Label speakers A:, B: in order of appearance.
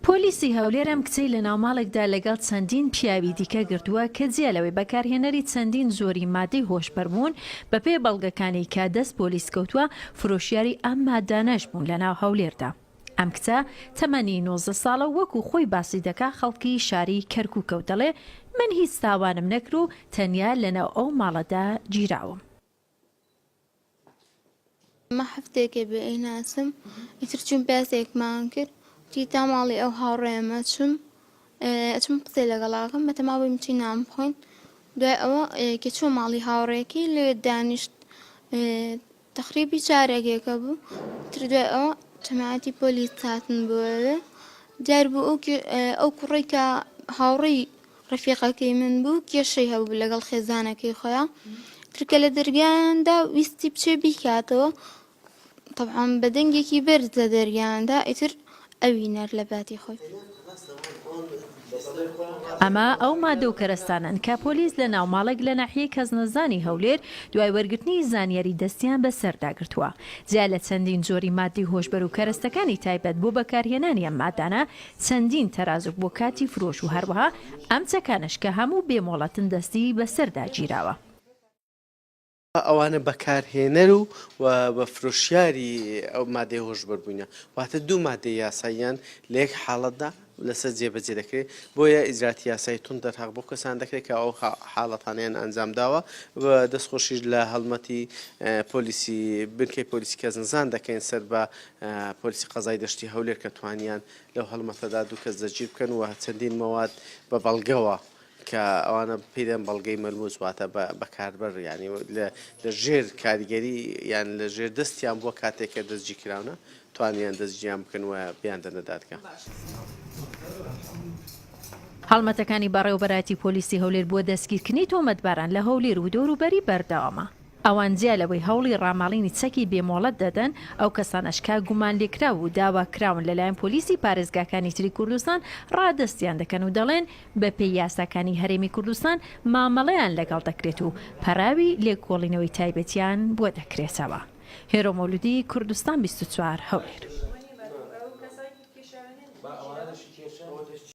A: پۆلیسی هەولێر ئەم کچەی لە ناوماڵێکدا لەگەڵ چەندین پیاوی دیکە گرتووە کە جێلەوەی بەکارهێنەری چەندین زۆری مادەی هۆشبەر بوون بەپێ بەڵگەکانی کە دەست پۆلیس کەوتووە فرۆشیاری ئەم مادانەش بوون لە ناو هەولێردا. ئەم کچە تەمەنی 19 ساڵە وەکو خۆی باسی دەکا خەڵکی شاری کەرکووکە و دەڵێ من هیچ تاوانم نەکر و تەنیا لەناو ئەو ماڵەدا گیراوم.
B: ما هەفتێکێ بێ ئەیناسم ئیتر چوون پیاسێکمان کرد دیتا ماڵی ئەو هاوڕێمە ئەچم قسەی لەگەڵاکەم بەتەماوەی مچی نام بخۆین دوای ئەوە کە چوو ماڵی هاوڕێکی لێ دانیشت تەقریبی جارێکێکە بوو تر دوای ئەوە جەماعەتی پۆلیس هاتن بۆوێ دیار بوو ئەو کوڕی کە هاوڕێی ڕەفیقەکەی من بوو کێشەی هەبوو لەگەڵ خێزانەکەی خۆیان ترکە لە دەرگایاندا ویستی بچێ بیکاتەوە طبعا بە دەنگێکی بەرز لە دەرگایاندا ئیتر ئەوی نەر لە باتی خۆی.
A: ئەمە ئەو مادە و کەرەستانن کە پۆلیس لە ناوماڵێک لە ناحیەی کەزنەزانی هەولێر دوای وەرگرتنی زانیاری دەستیان بەسەرداگرتووە. جیا لە چەندین جۆری مادەی هۆشبەر و کەرەستەکانی تایبەت بۆ بەکارهێنانی ئەم مادانە چەندین تەرازوک بۆ کاتی فرۆش و هەروەها ئەم چەکانش کە هەموو بێمۆڵەتن دەستی بەسەردا گیراوە.
C: ئەوانە بەکارهێنەر و بە فرۆشیاری ئەو مادەی هۆشبەر بووینە واتە دوو مادەی یاساییان لە یەک حاڵەتدا لەسەر جێبەجێ دەکرێت بۆیە ئیجراتی یاسایی تون دەرهاق بۆ کەسان دەکرێت کە ئەو حاڵەتانیان ئەنجام داوە بە دەستخۆشیش لە هەڵمەتی پۆلیسی بنکەی پۆلیسی کەزنزان دەکەین سەر بە پۆلیسی قەزای دەشتی هەولێر کە توانیان لەو هەڵمەتەدا دوو کەس دەگیر بکەن و چەندین مەواد بە بەڵگەوە کە ئەوانە پێدەن بەڵگەی مەلموس واتە بەکاربەر ینی لە ژێر کاریگەری یان لە ژێر دەستیان بۆ کاتێکە دەستگی کراونە توانیان دەستگییان بکەن و بیان دەنەدادکە.
A: هەڵمەتەکانی بەڕێوەبەراتی پۆلیسی هەولێر بۆ دەستگیرکردنی تۆمەتباران لە هەولێر و دەوروبەری بەردەوامە. ئەوان جیالەوەی هەوڵی ڕاماڵینی چەکی بێمۆڵەت دەدەن ئەو کەسانەشکا گومان لێکرا و داوا کراون لەلایەن پۆلیسی پارێزگاکانی تری کوردستان ڕادەستیان دەکەن و دەڵێن بە پێی یاساکانی هەرێمی کوردستان مامەڵەیان لەگەڵ دەکرێت و پەراوی لێکۆڵینەوەی تایبەتیان بۆ دەکرێتەوە. هێرۆ مەولودی کوردستان 24 هەولێر.